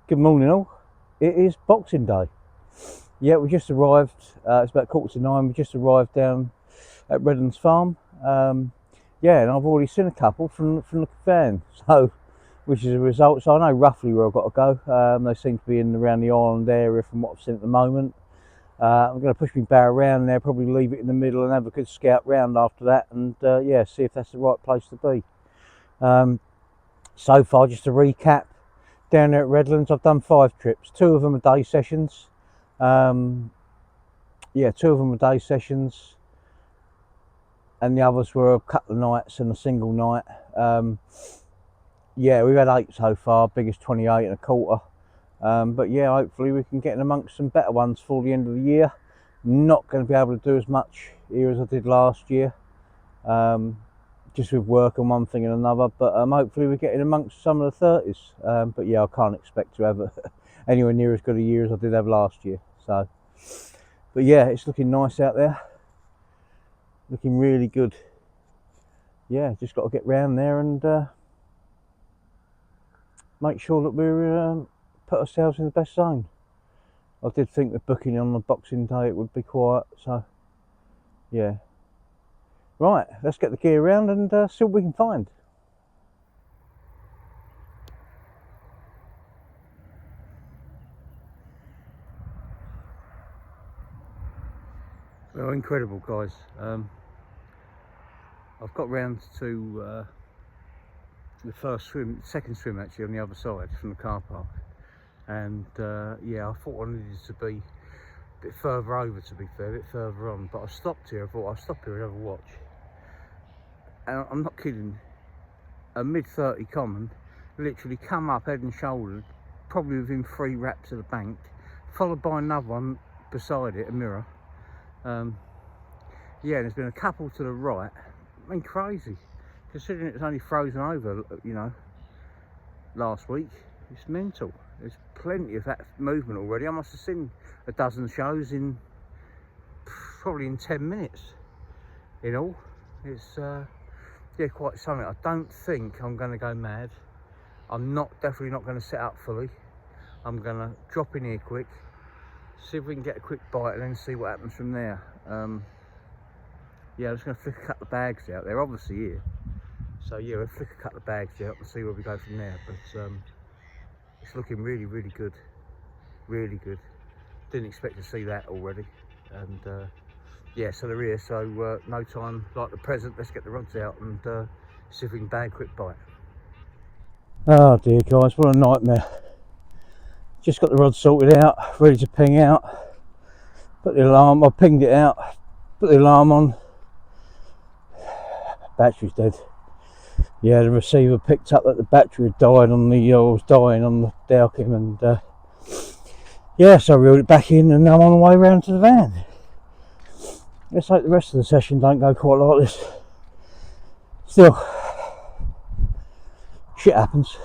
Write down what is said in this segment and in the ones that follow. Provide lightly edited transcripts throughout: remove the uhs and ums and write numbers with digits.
Good morning all. It is Boxing Day. Yeah, we just arrived, it's about 8:45, we just arrived down at Redlands farm. Yeah, and I've already seen a couple from the van, so which is a result. So I know roughly where I've got to go. They seem to be in around the island area from what I've seen at the moment. I'm going to push my barrow around there, probably leave it in the middle and have a good scout round after that, and yeah, see if that's the right place to be. So far, just to recap, down there at Redlands, I've done 5 trips. 2 of them are day sessions. Yeah, 2 of them are day sessions, and the others were a couple of nights and a single night. Yeah, we've had 8 so far, biggest 28 and a quarter. But yeah, hopefully we can get in amongst some better ones for the end of the year. Not going to be able to do as much here as I did last year, just with work and one thing and another. But hopefully we get in amongst some of the 30s. But yeah, I can't expect to have anywhere near as good a year as I did have last year. So, but yeah, it's looking nice out there. Looking really good. Yeah, just got to get round there and make sure that we're put ourselves in the best zone. I did think with booking on the Boxing Day it would be quiet, so yeah. Right, let's get the gear around and see what we can find. Well, incredible guys. I've got round to the second swim actually on the other side from the car park, and yeah, I thought I needed to be a bit further over, to be fair, a bit further on, but I stopped here. I thought I'll stop here and have a watch, and I'm not kidding, a mid-30 common literally come up head and shoulders, probably within 3 wraps of the bank, followed by another one beside it, a mirror. Yeah, there's been a couple to the right. I mean, crazy, considering it was only frozen over, you know, last week. It's mental. There's plenty of that movement already. I must have seen a dozen shows in probably in 10 minutes in all. It's yeah, quite something. I don't think I'm going to go mad. I'm definitely not going to set up fully. I'm going to drop in here quick, see if we can get a quick bite, and then see what happens from there. Yeah, I'm just going to flick a couple of bags out. They're obviously here, so yeah, we'll flick a couple of bags out and see where we go from there. But it's looking really, really good. Really good. Didn't expect to see that already. And yeah, so they're here. So no time like the present. Let's get the rods out and see if we can bag a quick bite. Oh dear guys, what a nightmare. Just got the rod sorted out, ready to ping out. Put the alarm, I pinged it out, put the alarm on. Battery's dead. Yeah, the receiver picked up that the battery had died on the, was dying on the Dalkim, and yeah, so I reeled it back in, and now I'm on the way round to the van. Let's hope the rest of the session don't go quite like this. Still, shit happens.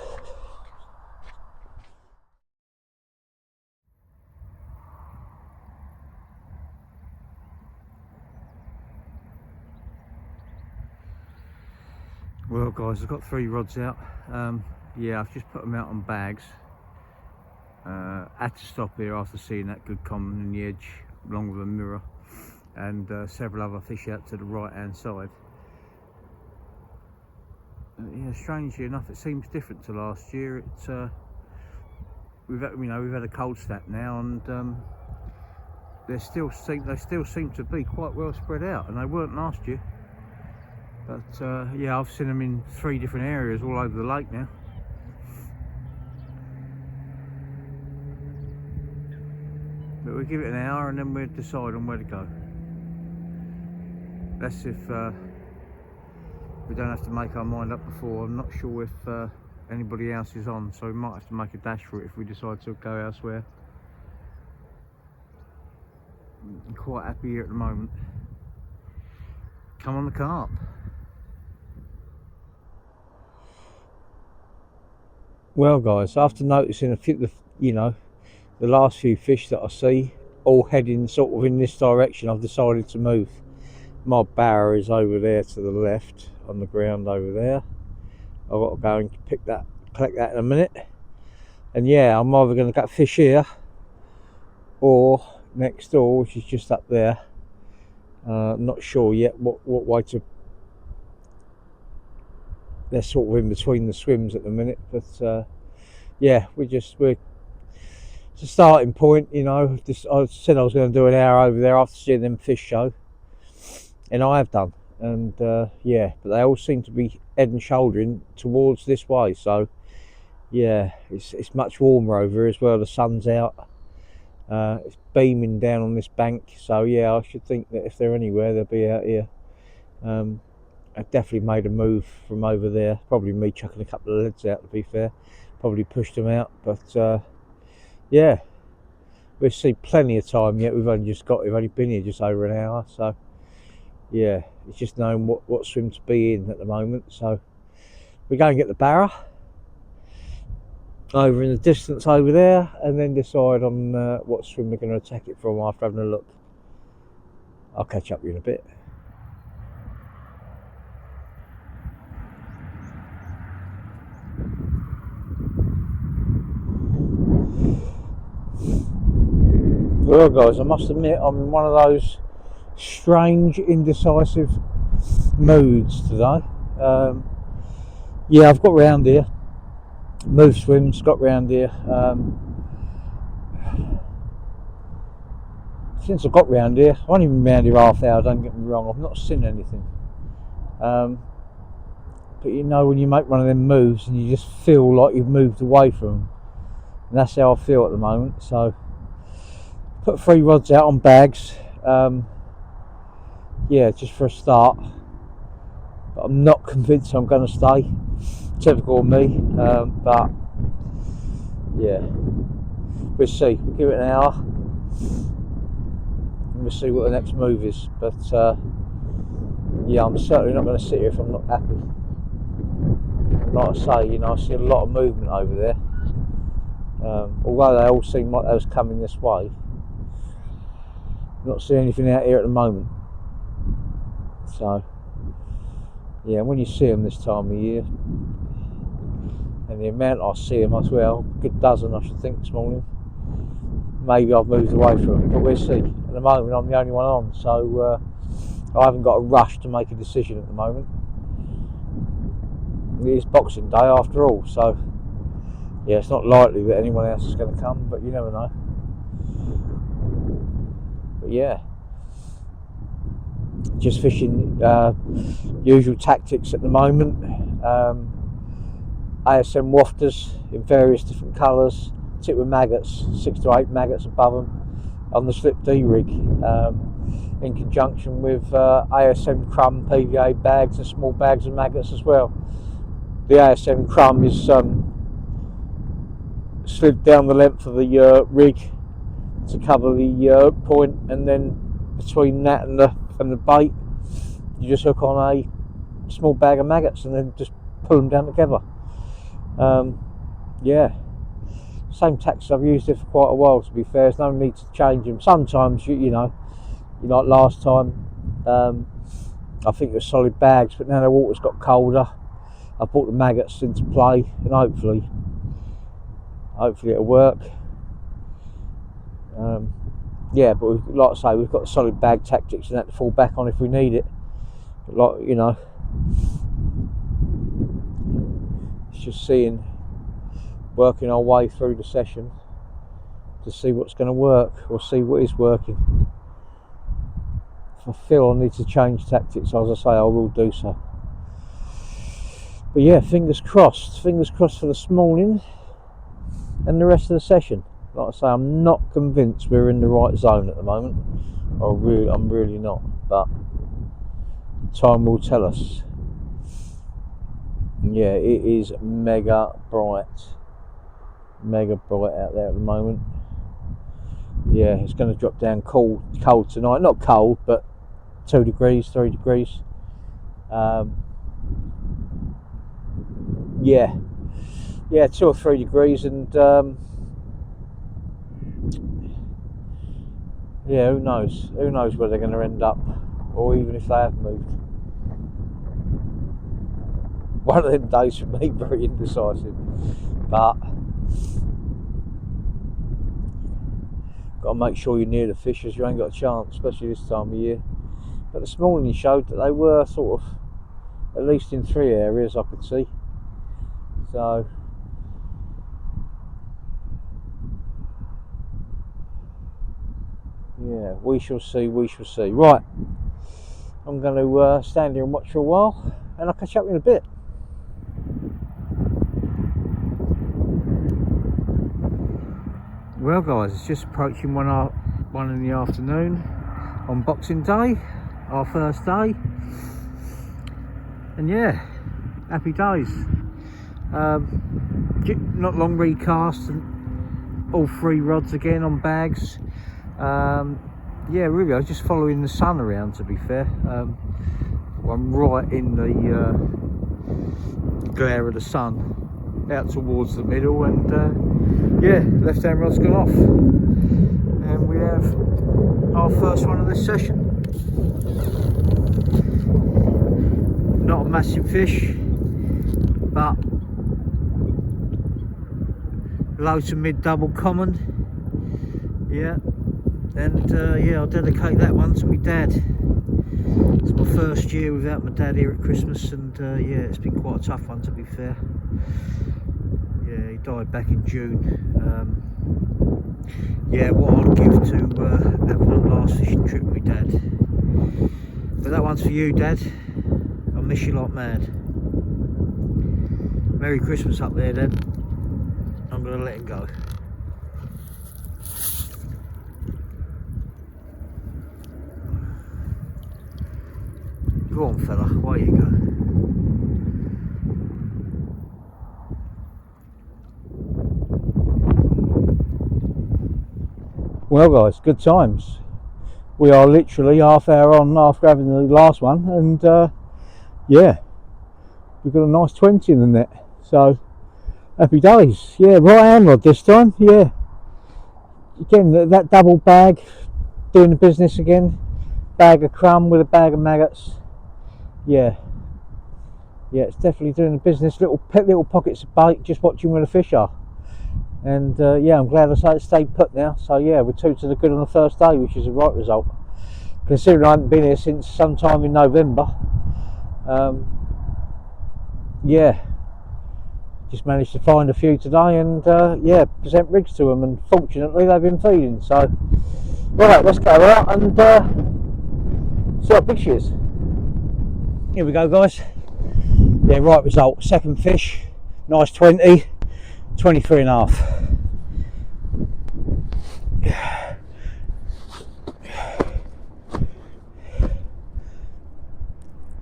Well guys, I've got 3 rods out. Yeah, I've just put them out on bags. Had to stop here after seeing that good common in the edge, along with a mirror, and several other fish out to the right hand side. Yeah, strangely enough, it seems different to last year. It's we've had a cold snap now, and they still seem to be quite well spread out, and they weren't last year. But yeah, I've seen them in 3 different areas all over the lake now. But we'll give it an hour and then we'll decide on where to go. That's if we don't have to make our mind up before. I'm not sure if anybody else is on, so we might have to make a dash for it if we decide to go elsewhere. I'm quite happy here at the moment. Come on the carp. Well guys, after noticing a few, you know, the last few fish that I see all heading sort of in this direction, I've decided to move. My barrow is over there to the left on the ground over there. I've got to go and collect that in a minute. And yeah, I'm either going to go fish here or next door, which is just up there. Not sure yet what way to. They're sort of in between the swims at the minute, but yeah, we're it's a starting point, you know. I said I was going to do an hour over there after seeing them fish show, and I have done. And yeah, but they all seem to be head and shouldering towards this way. So yeah, it's much warmer over here as well. The sun's out. It's beaming down on this bank. So yeah, I should think that if they're anywhere, they'll be out here. I definitely made a move from over there. Probably me chucking a couple of leads out, to be fair. Probably pushed them out, but yeah, we've seen plenty of time yet. We've only been here just over an hour, so yeah, it's just knowing what swim to be in at the moment. So we go and get the barra over in the distance over there, and then decide on what swim we're going to attack it from after having a look. I'll catch up with you in a bit. Well guys, I must admit I'm in one of those strange indecisive moods today. Yeah, I've got round here, moved swims, got round here. Since I got round here, I've only been round here half hour, don't get me wrong, I've not seen anything. But you know, when you make one of them moves and you just feel like you've moved away from them, and that's how I feel at the moment. So put 3 rods out on bags, yeah, just for a start, but I'm not convinced I'm going to stay. Typical of me, but yeah, we'll see. We'll give it an hour and we'll see what the next move is. But yeah, I'm certainly not going to sit here if I'm not happy. Like I say, you know, I see a lot of movement over there. Although they all seem like they was coming this way, I'm not seeing anything out here at the moment. So yeah, when you see them this time of year, and the amount I see them as well, a good dozen I should think this morning, maybe I've moved away from it, but we'll see. At the moment I'm the only one on, so I haven't got a rush to make a decision at the moment. It is Boxing Day after all, so yeah, it's not likely that anyone else is going to come, but you never know. But yeah, just fishing usual tactics at the moment. ASM wafters in various different colours, tipped with maggots, 6 to 8 maggots above them on the slip D rig, in conjunction with ASM crumb PVA bags and small bags of maggots as well. The ASM crumb is slid down the length of the rig to cover the point, and then between that and the bait, you just hook on a small bag of maggots and then just pull them down together. Yeah, same tactics I've used it for quite a while, to be fair. There's no need to change them. Sometimes you know, like last time, I think it was solid bags, but now the water's got colder, I brought the maggots into play, and hopefully it'll work. Yeah, but like I say, we've got solid bag tactics and that to fall back on if we need it. But like, you know, it's just working our way through the session to see what's going to work, or see what is working. If I feel I need to change tactics, as I say, I will do so. But yeah, fingers crossed for this morning and the rest of the session. Like I say, I'm not convinced we're in the right zone at the moment. I'm really not, but time will tell us. Yeah, it is mega bright out there at the moment. Yeah, it's going to drop down cold tonight. Not cold, but 2 degrees, 3 degrees. Yeah, 2 or 3 degrees, and yeah, who knows where they're going to end up, or even if they have moved. One of them days for me, very indecisive, but Got to make sure you're near the fish, as you ain't got a chance, especially this time of year. But this morning showed that they were sort of, at least in 3 areas I could see. So yeah, we shall see, we shall see. Right, I'm going to stand here and watch for a while, and I'll catch up in a bit. Well guys, it's just approaching 1 in the afternoon on Boxing Day, our first day, and yeah, happy days. Not long recast, and all 3 rods again on bags. Yeah, really, I was just following the sun around, to be fair. I'm right in the glare of the sun, out towards the middle, and yeah, left hand rod's gone off, and we have our first one of this session. Not a massive fish, but low to mid double common. Yeah, and yeah, I'll dedicate that one to my dad. It's my first year without my dad here at Christmas, and yeah, it's been quite a tough one, to be fair. Yeah, he died back in June. Yeah, what I'd give to have one last fishing trip with my dad. But that one's for you, Dad. I miss you like mad. Merry Christmas up there, Dad. I'm going to let him go. Go on, fella, away you go. Well guys, good times. We are literally half hour on after having the last one, and yeah, we've got a nice 20 in the net, so happy days. Yeah, right hand rod this time. Yeah, again that double bag doing the business again. Bag of crumb with a bag of maggots. Yeah, it's definitely doing the business. Little pockets of bait, just watching where the fish are. And yeah, I'm glad I stayed put now. So yeah, we're 2 to the good on the first day, which is the right result, considering I haven't been here since sometime in November. Yeah, just managed to find a few today, and yeah, present rigs to them, and fortunately they've been feeding. So right, let's go out and see how big she is. Here we go, guys. Yeah, right result. Second fish, nice 20, 23 and a half.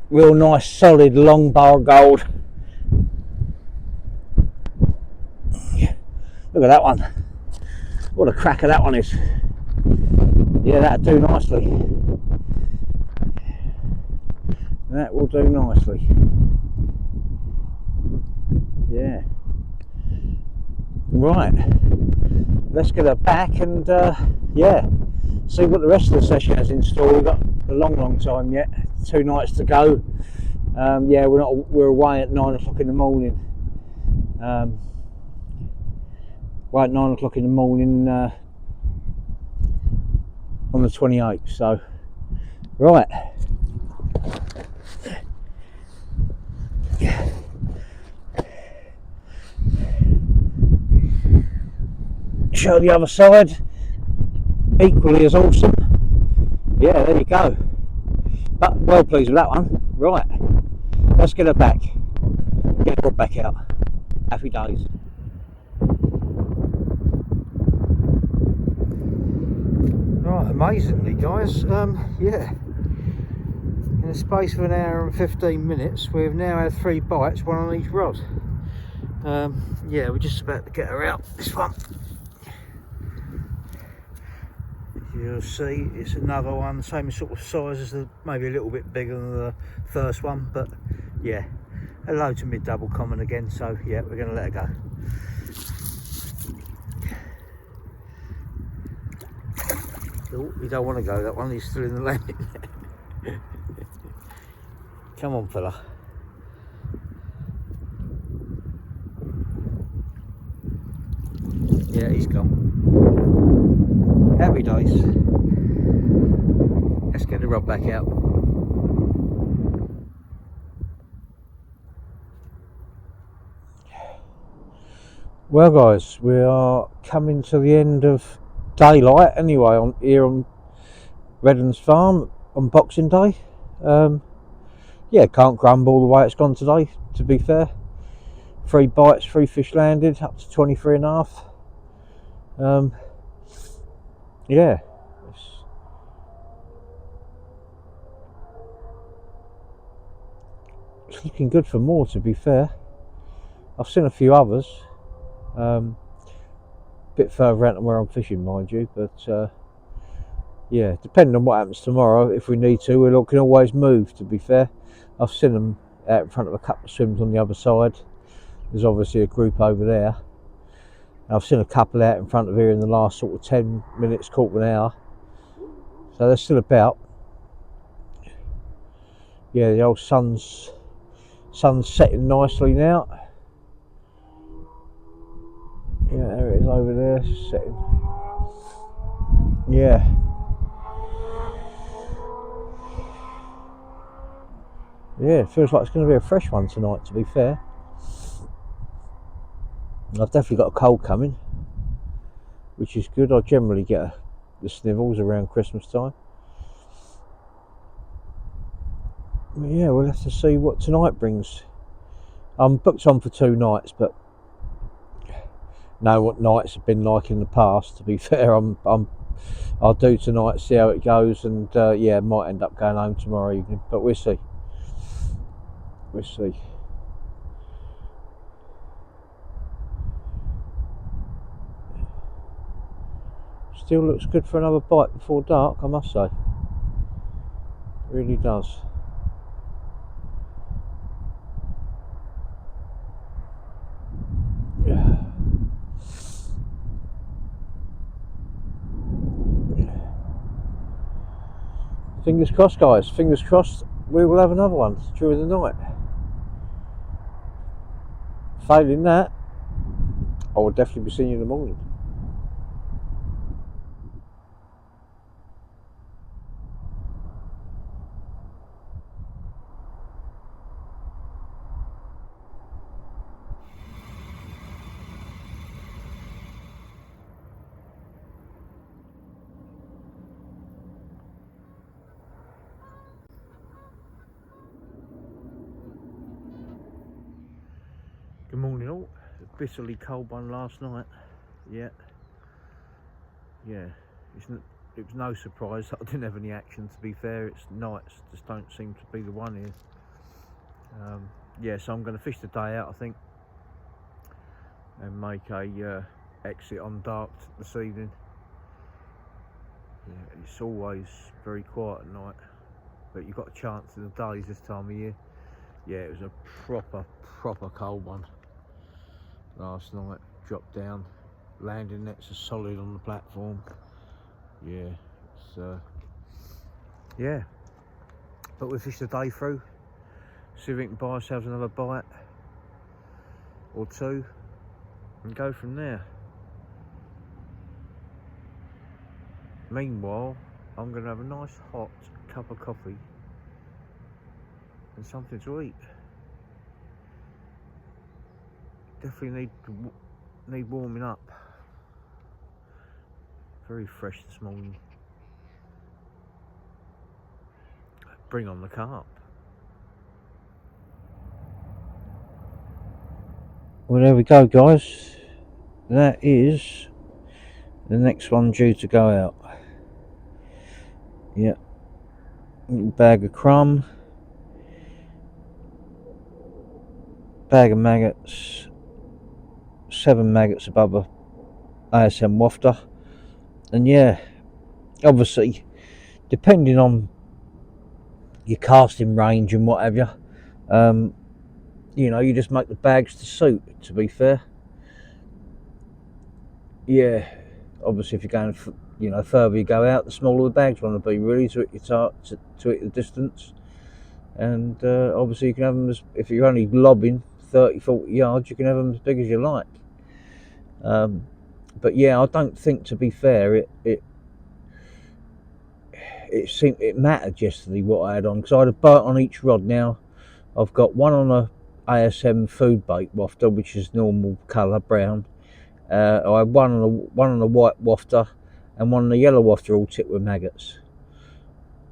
Real nice, solid, long bar gold. Look at that one. What a cracker that one is. Yeah, that'll do nicely. That will do nicely. Yeah. Right. Let's get her back and yeah, see what the rest of the session has in store. We've got a long time yet. 2 nights to go. Yeah, we're away at 9 o'clock in the morning. Right at 9 o'clock in the morning on the 28th. So, right. Show the other side, equally as awesome. Yeah, there you go. But well pleased with that one. Right, let's get her back, get her back out. Happy days. Right, amazingly guys, yeah, in the space of an hour and 15 minutes we've now had 3 bites, 1 on each rod. Yeah, we're just about to get her out, this one. You'll see it's another one, same sort of size as maybe a little bit bigger than the first one, but yeah, a low to mid double common again. So yeah, we're going to let her go. Oh, you don't want to go that one, he's still in the landing. Come on, fella. Yeah, he's gone. Happy days. Let's get the rod back out. Well guys, we are coming to the end of daylight anyway on here on Redlands farm on Boxing Day. Yeah, can't grumble the way it's gone today, to be fair. 3 bites, 3 fish landed, up to 23 and a half. Yeah, it's looking good for more, to be fair. I've seen a few others, bit further out than where I'm fishing, mind you, but yeah, depending on what happens tomorrow, if we need to, we can always move, to be fair. I've seen them out in front of a couple of swims on the other side. There's obviously a group over there. I've seen a couple out in front of here in the last sort of 10 minutes, quarter of an hour. So they're still about. Yeah, the old sun's setting nicely now. Yeah, there it is over there, setting. Yeah. Yeah, it feels like it's going to be a fresh one tonight, to be fair. I've definitely got a cold coming, which is good. I generally get the snivels around Christmas time. But yeah, we'll have to see what tonight brings. I'm booked on for 2 nights, but know what nights have been like in the past. To be fair, I'll do tonight, see how it goes, and yeah, might end up going home tomorrow evening. But we'll see. We'll see. Still looks good for another bite before dark, I must say. It really does. Fingers crossed, guys. Fingers crossed we will have another one during the night. Failing that, I will definitely be seeing you in the morning. Good morning all. A bitterly cold one last night. Yeah. It was no surprise that I didn't have any action, to be fair. It's nights just don't seem to be the one here. Yeah, so I'm going to fish the day out, I think, and make a exit on dark this evening. Yeah, it's always very quiet at night, but you've got a chance in the days this time of year. Yeah, it was a proper cold one last night. Dropped down, landing nets are solid on the platform. Yeah, it's yeah, but we fished the day through, see if we can buy ourselves another bite or 2 and go from there. Meanwhile, I'm going to have a nice hot cup of coffee and something to eat. Definitely need warming up. Very fresh this morning. Bring on the carp. Well, there we go, guys. That is the next one due to go out. Yeah. Little bag of crumb. Bag of maggots. 7 maggots above a ASM wafter. And yeah, obviously, depending on your casting range and what have you, you know, you just make the bags to suit, to be fair. Yeah, obviously if you're going, you know, further you go out, the smaller the bags want to be, really, to hit your to hit the distance. And obviously you can have them as, if you're only lobbing 30-40 yards, you can have them as big as you like. But yeah, I don't think, to be fair, it it mattered yesterday what I had on, because I had a bite on each rod. Now I've got one on a ASM food bait wafter, which is normal colour brown. I had one on a white wafter and one on the yellow wafter, all tipped with maggots.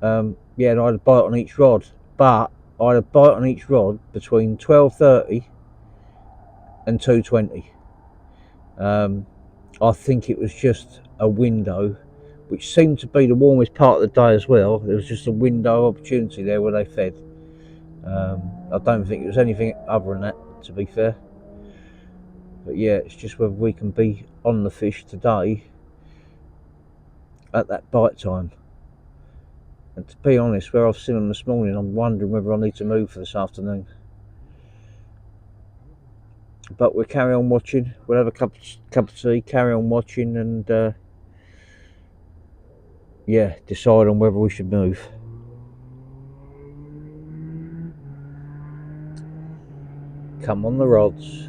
Yeah, and I had a bite on each rod, but I had a bite on each rod between 12:30 and 2:20. I think it was just a window, which seemed to be the warmest part of the day as well. There was just a window of opportunity there where they fed. I don't think it was anything other than that, to be fair. But yeah, it's just whether we can be on the fish today at that bite time. And to be honest, where I've seen them this morning, I'm wondering whether I need to move for this afternoon. But we'll carry on watching. We'll have a cup of tea, carry on watching, and yeah, decide on whether we should move. Come on the rods.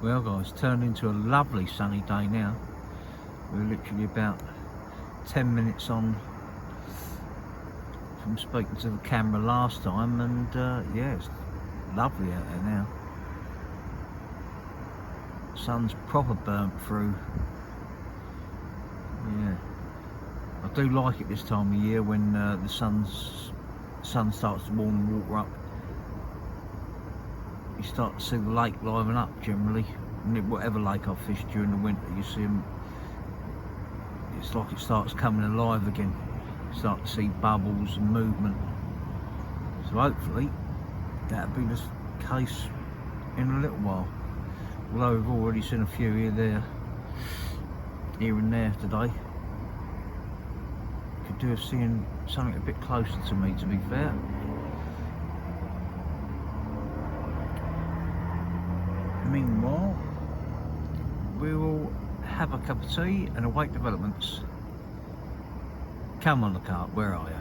Well guys, turned into a lovely sunny day now. We're literally about 10 minutes on from speaking to the camera last time, and yeah, it's lovely out there now. Sun's proper burnt through. Yeah, I do like it this time of year when the sun starts to warm the water up. You start to see the lake liven up generally. And whatever lake I fish during the winter, you see them. It's like it starts coming alive again. You start to see bubbles and movement. So hopefully that'll be the case in a little while. Although we've already seen a few here and there today. Could do with seeing something a bit closer to me, to be fair. Meanwhile, we will have a cup of tea and await developments. Come on the Carp, where are you?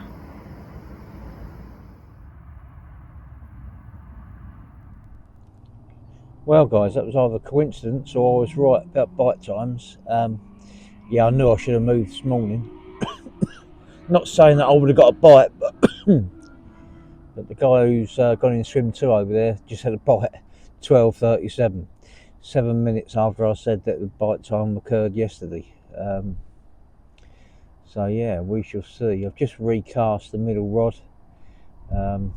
Well guys, that was either coincidence or I was right about bite times. Yeah, I knew I should have moved this morning. Not saying that I would have got a bite, but, but the guy who's gone in swim 2 over there just had a bite at 12:37. 7 minutes after I said that the bite time occurred yesterday. So yeah, we shall see. I've just recast the middle rod, because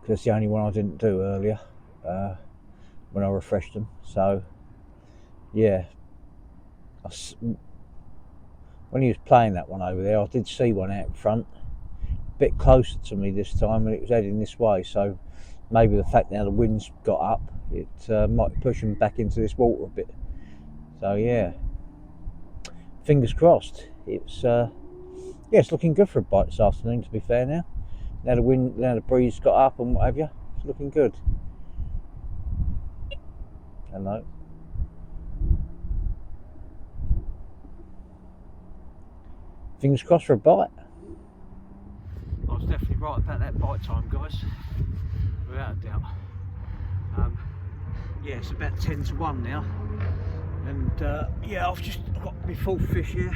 it's the only one I didn't do earlier when I refreshed them. So yeah, when he was playing that one over there, I did see one out in front, a bit closer to me this time, and it was heading this way. So maybe the fact now the wind's got up, it might push him back into this water a bit. So yeah, fingers crossed. It's yeah, it's looking good for a bite this afternoon, to be fair. Now the breeze got up and what have you, it's looking good. Hello. Fingers crossed for a bite. I was definitely right about that bite time, guys, without a doubt. Yeah, it's about 10 to 1 now, and yeah, I've got my full fish here.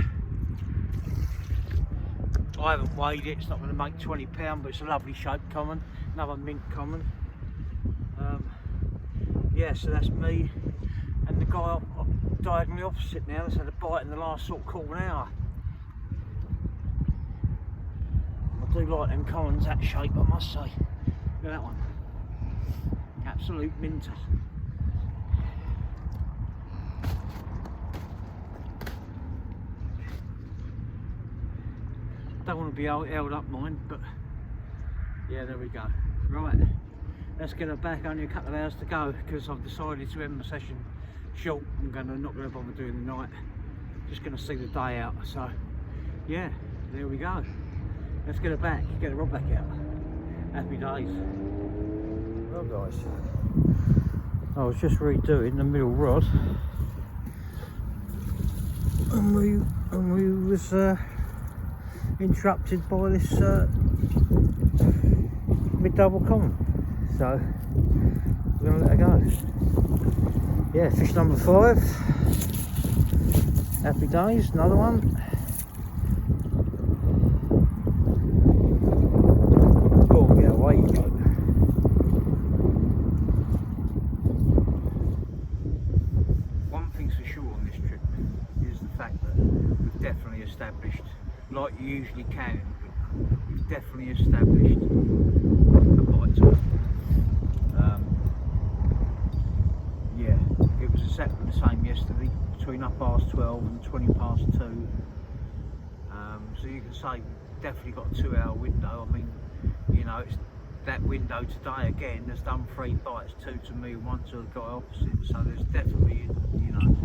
I haven't weighed it, it's not going to make 20 pounds, but it's a lovely shaped common, another mint common. Yeah, so that's me and the guy diagonally opposite now that's had a bite in the last sort of quarter of an hour. I do like them commons, that shape, I must say. Look at that one, absolute minter. Don't want to be held up, mind, but yeah, there we go. Right, let's get her back. Only a couple of hours to go because I've decided to end the session short. I'm not going to bother doing the night. Just going to see the day out. So yeah, there we go. Let's get her back. Get the rod back out. Happy days. Well, guys, I was just redoing the middle rod, and we was interrupted by this mid-double common. So we're going to let her go. Yeah, fish number 5. Happy days, another one. Oh yeah, away you go. One thing's for sure on this trip is the fact that we've definitely established, like you usually can, we've definitely established a bite time. Yeah, it was exactly the same yesterday, between 12:30 and 2:20. So you can say we've definitely got a 2-hour window. I mean, you know, it's that window today again has done 3 bites, 2 to me and 1 to the guy opposite. So there's definitely, you know.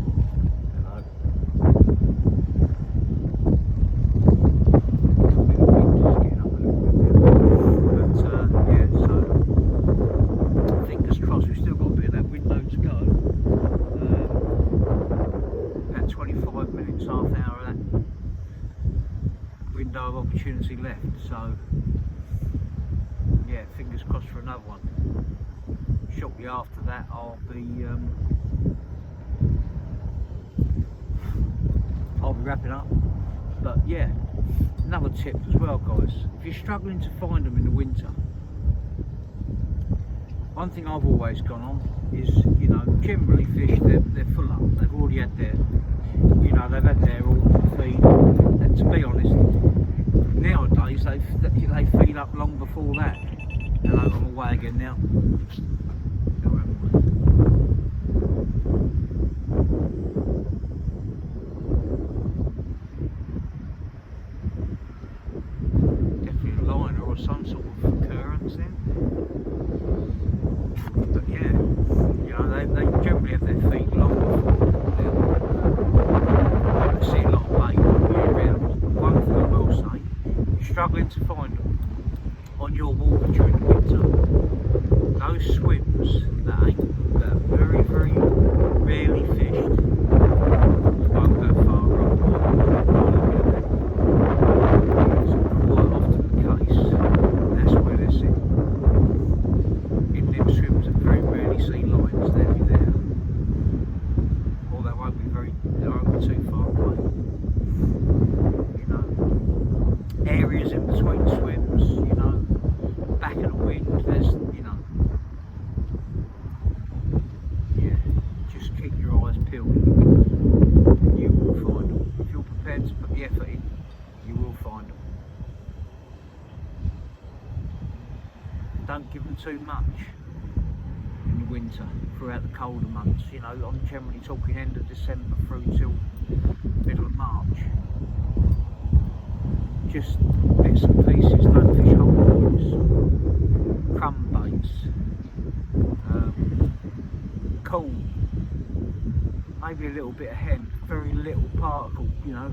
Of opportunity left, so yeah, fingers crossed for another one. Shortly after that I'll be wrapping up. But yeah, another tip as well, guys, if you're struggling to find them in the winter, one thing I've always gone on is, you know, generally fish, they're full up, they've already had their, you know, they've had their all feed, and to be honest, nowadays they feed up long before that. Hello, I'm away again now. Definitely a liner or some sort of occurrence then. But yeah, you know, they generally have their feet long before. I see a lot of bait year round. One thing I will say, struggling to find them on your water during the winter, those swims that are very, very rarely fished won't go far wrong. It's quite often the case, that's where they're sitting. In them swims that very rarely see lines, they'll be there, or they won't be too far away. Areas in between swims, you know, back of the wind, there's, you know, yeah, just keep your eyes peeled. You will find them. If you're prepared to put the effort in, you will find them. Don't give them too much in the winter, throughout the colder months. You know, I'm generally talking end of December through till middle of March. Just bits and pieces, don't fish whole buoys, crumb baits, cool, maybe a little bit of hemp, very little particle, you know.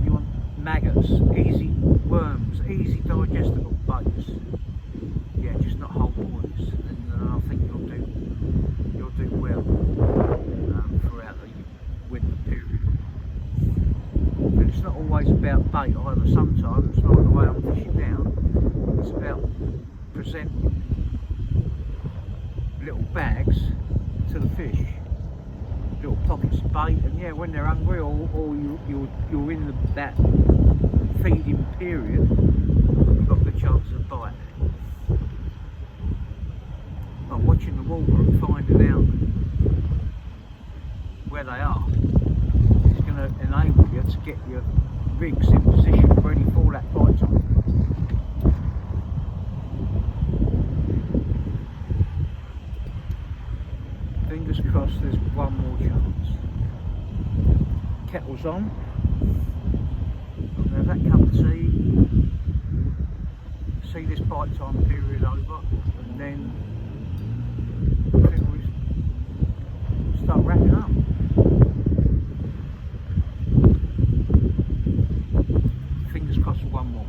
You want maggots, easy worms, easy digestible baits. Yeah, just not whole buoys, and I think you'll do well throughout the winter period. And it's not always about bait either. Sometimes, like the way I'm fishing now, it's about presenting little bags to the fish, little pockets of bait, and yeah, when they're hungry or you're in that feeding period, you've got the chance of a bite. But watching the water and finding out where they are is going to enable you to get your rigs in position ready for that bite time. Fingers crossed there's one more chance. Kettle's on. I'm going to have that cup of tea, see this bite time period over, and then I think we'll start wrapping up. Fingers crossed for one more.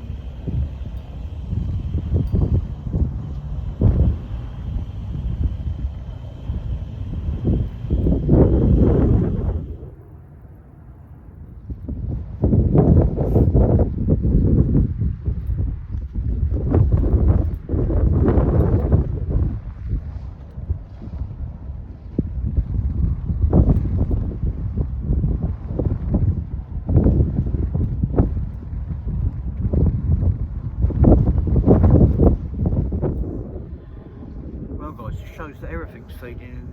everything's feeding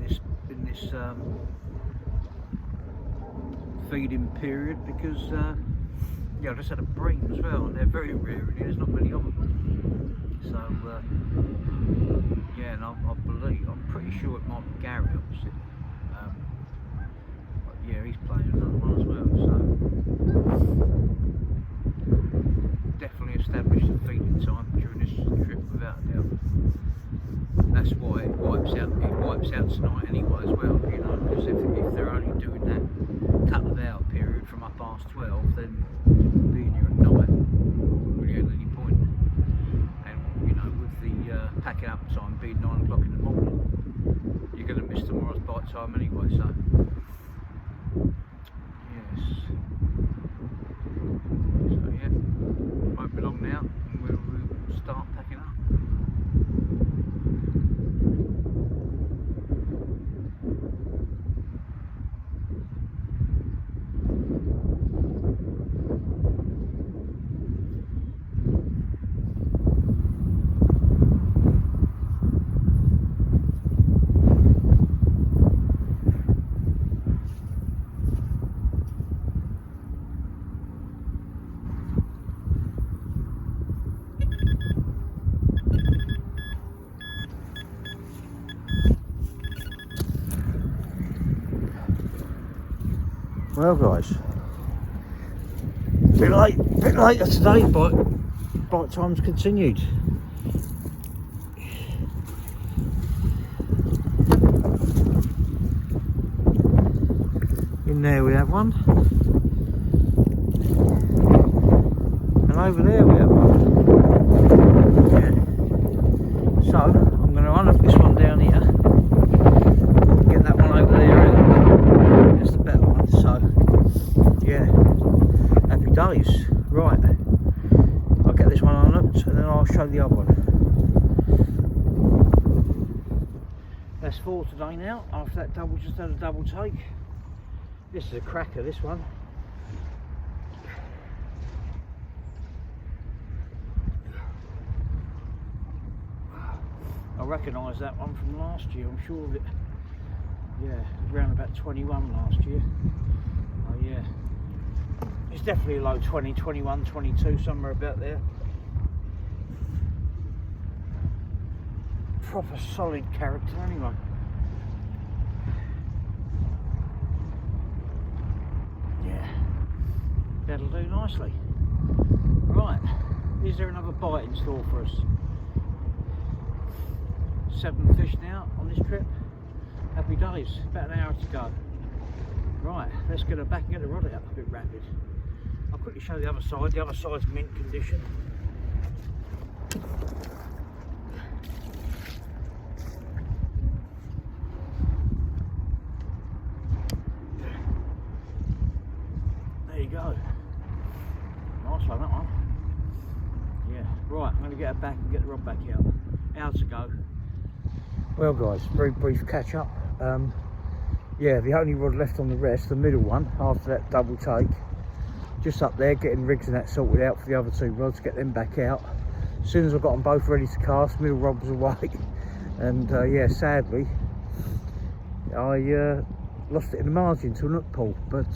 in this feeding period, because yeah, I just had a bream as well, and they're very rare in here. There's not many of them. So yeah, and I believe, I'm pretty sure it might be Gary opposite. But yeah, he's playing another one as well. So definitely established a feeding time during this trip without a doubt. That's why it wipes out tonight anyway as well, you know, because if they're only doing that couple of hour period from up past 12, then being here at night really ain't any point. And you know, with the packing up time being 9 o'clock in the morning, you're going to miss tomorrow's bite time anyway. So yes, so yeah, won't be long now and we'll start packing up. Well guys, a bit later today, but bite time's continued. In there we have one, and over there we have one. Yeah. So I'm going to unhook this one down here, get that one over there in. That's the better one. So yeah, happy days. Right, I'll get this one unhooked and then I'll show the other one. That's 4 today now, after that double, just had a double take. This is a cracker, this one. I recognise that one from last year, I'm sure of it. Yeah, around about 21 last year. Oh yeah, it's definitely a low 20, 21, 22, somewhere about there. Proper solid character anyway. Yeah, that'll do nicely. Right, is there another bite in store for us? 7 fish now on this trip. Happy days, about an hour to go. Right, let's get her back and get the rod out a bit rapid. I'll quickly show the other side. The other side's mint condition. There you go. Nice one, that one. Yeah, right, I'm going to get her back and get the rod back out. Hour to go. Well guys, very brief catch up. Yeah, the only rod left on the rest, the middle one, after that double take, just up there getting rigs and that sorted out for the other 2 rods, get them back out. As soon as I got them both ready to cast, middle rod was away, and yeah, sadly I lost it in the margin to a nook pull, but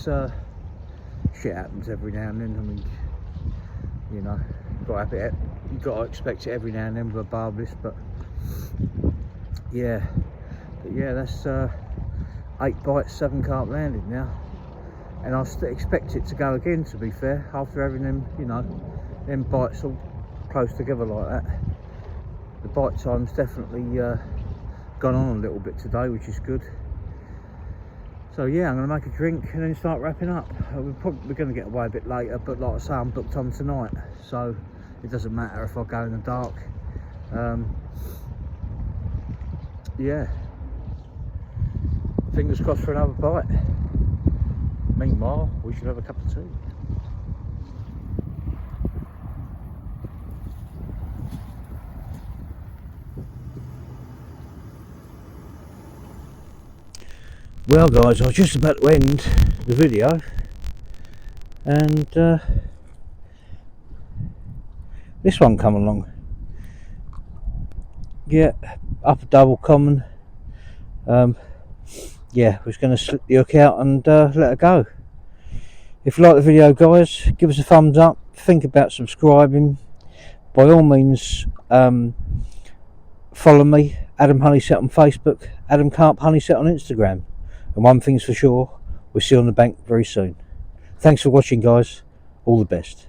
shit happens every now and then. I mean, you know, you've got to expect it every now and then with a barbless, but yeah, that's 8 bites, 7 carp landed now, and I still expect it to go again, to be fair, after having them, you know, them bites all close together like that. The bite time's definitely gone on a little bit today, which is good. So yeah, I'm going to make a drink and then start wrapping up. We're going to get away a bit later, but like I say, I'm booked on tonight, so it doesn't matter if I go in the dark. Yeah, fingers crossed for another bite. Meanwhile, we should have a cup of tea. Well guys, I was just about to end the video, and this one come along. Yeah, upper double common, Yeah, we're going to slip the hook out and let her go. If you like the video, guys, give us a thumbs up. Think about subscribing. By all means, follow me, Adam Honeyset on Facebook, Adam Carp Honeyset on Instagram. And one thing's for sure, we'll see you on the bank very soon. Thanks for watching, guys. All the best.